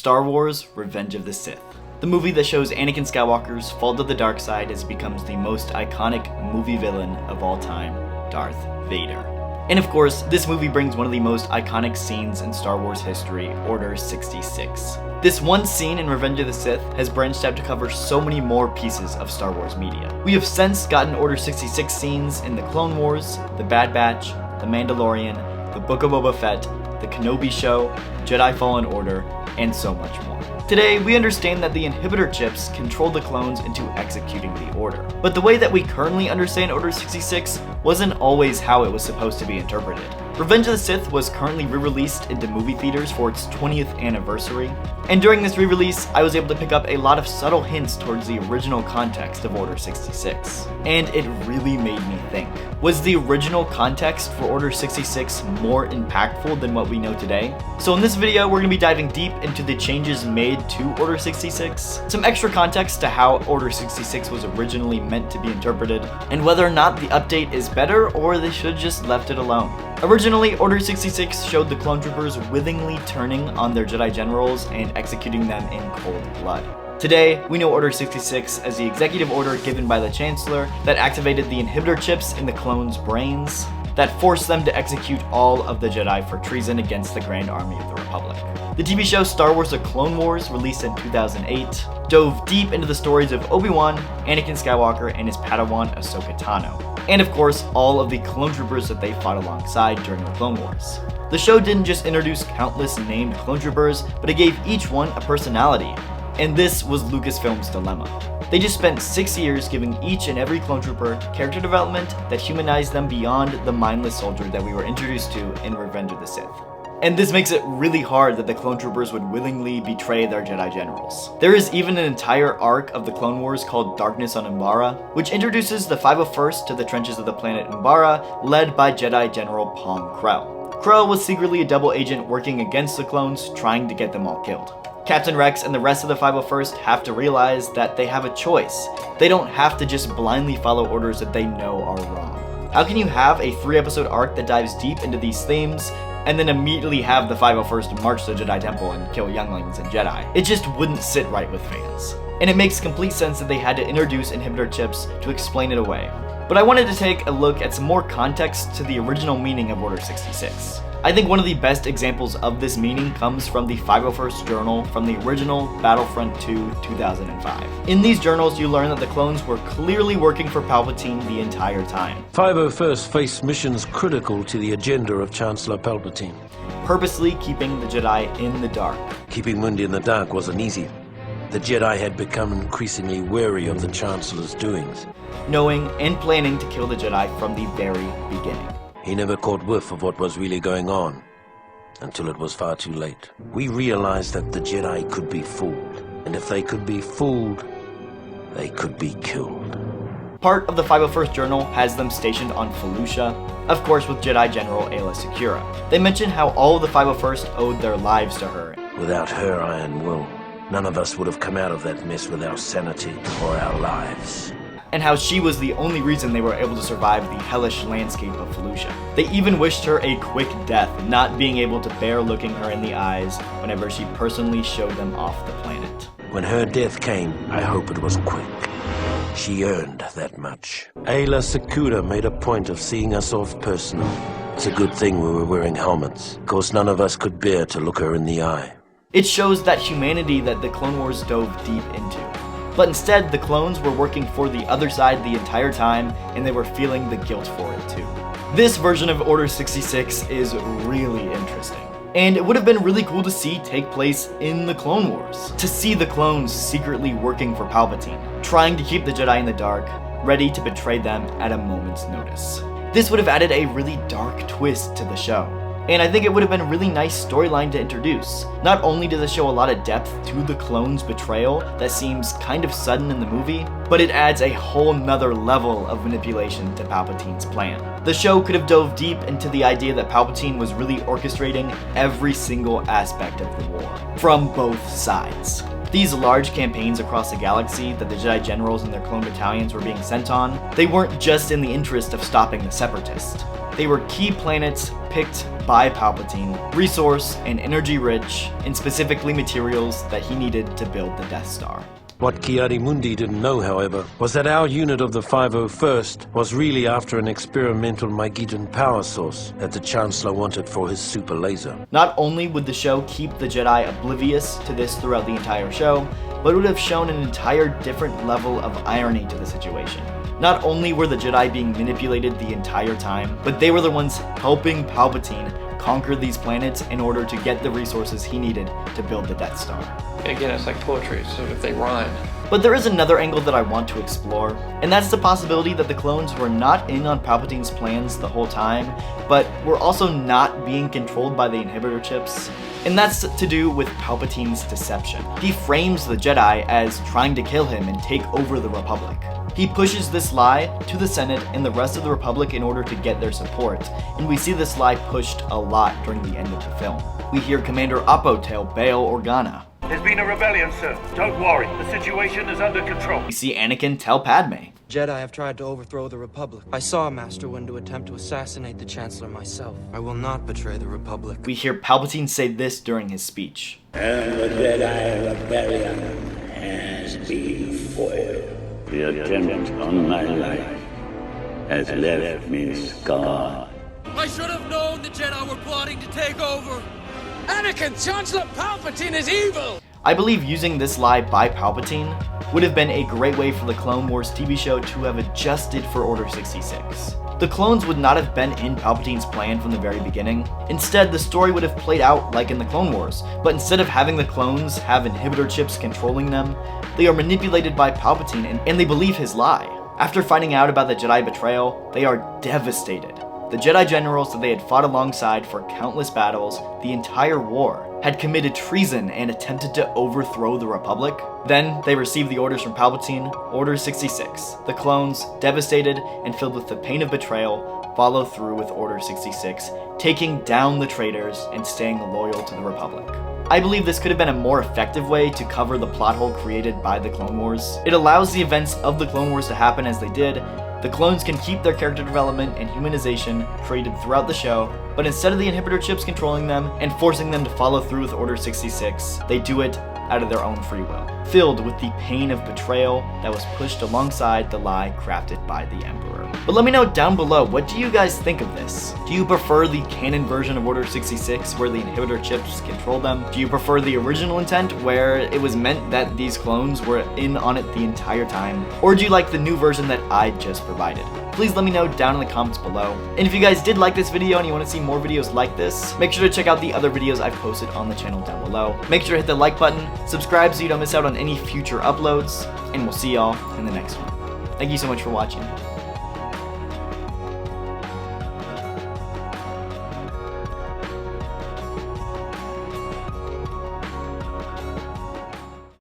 Star Wars: Revenge of the Sith. The movie that shows Anakin Skywalker's fall to the dark side as he becomes the most iconic movie villain of all time, Darth Vader. And of course, this movie brings one of the most iconic scenes in Star Wars history, Order 66. This one scene in Revenge of the Sith has branched out to cover so many more pieces of Star Wars media. We have since gotten Order 66 scenes in The Clone Wars, The Bad Batch, The Mandalorian, The Book of Boba Fett, The Kenobi Show, Jedi Fallen Order, and so much more. Today, we understand that the inhibitor chips control the clones into executing the Order. But the way that we currently understand Order 66 wasn't always how it was supposed to be interpreted. Revenge of the Sith was currently re-released into movie theaters for its 20th anniversary, and during this re-release, I was able to pick up a lot of subtle hints towards the original context of Order 66. And it really made me think. Was the original context for Order 66 more impactful than what we know today? So in this video, we're going to be diving deep into the changes made to Order 66, some extra context to how Order 66 was originally meant to be interpreted, and whether or not the update is better or they should have just left it alone. Originally, Order 66 showed the clone troopers willingly turning on their Jedi generals and executing them in cold blood. Today, we know Order 66 as the executive order given by the Chancellor that activated the inhibitor chips in the clones' brains that forced them to execute all of the Jedi for treason against the Grand Army of the Republic. The TV show Star Wars: The Clone Wars, released in 2008, dove deep into the stories of Obi-Wan, Anakin Skywalker, and his Padawan Ahsoka Tano, and of course, all of the clone troopers that they fought alongside during the Clone Wars. The show didn't just introduce countless named clone troopers, but it gave each one a personality. And this was Lucasfilm's dilemma. They just spent 6 years giving each and every clone trooper character development that humanized them beyond the mindless soldier that we were introduced to in Revenge of the Sith. And this makes it really hard that the clone troopers would willingly betray their Jedi generals. There is even an entire arc of the Clone Wars called Darkness on Umbara, which introduces the 501st to the trenches of the planet Umbara, led by Jedi General Pong Krell. Krell was secretly a double agent working against the clones, trying to get them all killed. Captain Rex and the rest of the 501st have to realize that they have a choice. They don't have to just blindly follow orders that they know are wrong. How can you have a 3-episode arc that dives deep into these themes, and then immediately have the 501st march to the Jedi Temple and kill younglings and Jedi? It just wouldn't sit right with fans. And it makes complete sense that they had to introduce inhibitor chips to explain it away. But I wanted to take a look at some more context to the original meaning of Order 66. I think one of the best examples of this meaning comes from the 501st journal from the original Battlefront 2 2005. In these journals, you learn that the clones were clearly working for Palpatine the entire time. 501st faced missions critical to the agenda of Chancellor Palpatine. Purposely keeping the Jedi in the dark. Keeping Mundi in the dark wasn't easy. The Jedi had become increasingly wary of the Chancellor's doings. Knowing and planning to kill the Jedi from the very beginning. He never caught whiff of what was really going on, until it was far too late. We realized that the Jedi could be fooled, and if they could be fooled, they could be killed. Part of the 501st Journal has them stationed on Felucia, of course with Jedi General Aayla Secura. They mention how all of the 501st owed their lives to her. Without her iron will, none of us would have come out of that mess with our sanity or our lives. And how she was the only reason they were able to survive the hellish landscape of Felucia. They even wished her a quick death, not being able to bear looking her in the eyes whenever she personally showed them off the planet. When her death came, I hope it was quick. She earned that much. Aayla Secura made a point of seeing us off personally. It's a good thing we were wearing helmets, cause none of us could bear to look her in the eye. It shows that humanity that the Clone Wars dove deep into. But instead, the clones were working for the other side the entire time, and they were feeling the guilt for it too. This version of Order 66 is really interesting. And it would have been really cool to see take place in the Clone Wars. To see the clones secretly working for Palpatine, trying to keep the Jedi in the dark, ready to betray them at a moment's notice. This would have added a really dark twist to the show. And I think it would have been a really nice storyline to introduce. Not only does it show a lot of depth to the clones' betrayal that seems kind of sudden in the movie, but it adds a whole nother level of manipulation to Palpatine's plan. The show could have dove deep into the idea that Palpatine was really orchestrating every single aspect of the war, from both sides. These large campaigns across the galaxy that the Jedi generals and their clone battalions were being sent on, they weren't just in the interest of stopping the Separatists. They were key planets picked by Palpatine, resource and energy rich, and specifically materials that he needed to build the Death Star. What Ki-Adi-Mundi didn't know, however, was that our unit of the 501st was really after an experimental Mygeetan power source that the Chancellor wanted for his super laser. Not only would the show keep the Jedi oblivious to this throughout the entire show, but it would have shown an entire different level of irony to the situation. Not only were the Jedi being manipulated the entire time, but they were the ones helping Palpatine conquer these planets in order to get the resources he needed to build the Death Star. Again, it's like poetry, so if they rhyme. But there is another angle that I want to explore, and that's the possibility that the clones were not in on Palpatine's plans the whole time, but were also not being controlled by the inhibitor chips. And that's to do with Palpatine's deception. He frames the Jedi as trying to kill him and take over the Republic. He pushes this lie to the Senate and the rest of the Republic in order to get their support, and we see this lie pushed a lot during the end of the film. We hear Commander Oppo tell Bail Organa. There's been a rebellion, sir. Don't worry, the situation is under control. We see Anakin tell Padme. Jedi have tried to overthrow the Republic. I saw Master Windu attempt to assassinate the Chancellor myself. I will not betray the Republic. We hear Palpatine say this during his speech. And the Jedi rebellion has been foiled. The attempt on my life has left me scarred. I should have known the Jedi were plotting to take over. Anakin, Chancellor Palpatine is evil! I believe using this lie by Palpatine would have been a great way for the Clone Wars TV show to have adjusted for Order 66. The clones would not have been in Palpatine's plan from the very beginning. Instead, the story would have played out like in the Clone Wars, but instead of having the clones have inhibitor chips controlling them, they are manipulated by Palpatine and they believe his lie. After finding out about the Jedi betrayal, they are devastated. The Jedi generals that they had fought alongside for countless battles, the entire war, had committed treason and attempted to overthrow the Republic. Then they received the orders from Palpatine, Order 66. The clones, devastated and filled with the pain of betrayal, follow through with Order 66, taking down the traitors and staying loyal to the Republic. I believe this could have been a more effective way to cover the plot hole created by the Clone Wars. It allows the events of the Clone Wars to happen as they did. The clones can keep their character development and humanization created throughout the show, but instead of the inhibitor chips controlling them and forcing them to follow through with Order 66, they do it out of their own free will, filled with the pain of betrayal that was pushed alongside the lie crafted by the Emperor. But let me know down below, what do you guys think of this? Do you prefer the canon version of Order 66 where the inhibitor chips control them? Do you prefer the original intent where it was meant that these clones were in on it the entire time? Or do you like the new version that I just provided? Please let me know down in the comments below. And if you guys did like this video and you want to see more videos like this, make sure to check out the other videos I've posted on the channel down below. Make sure to hit the like button, subscribe so you don't miss out on any future uploads, and we'll see y'all in the next one. Thank you so much for watching.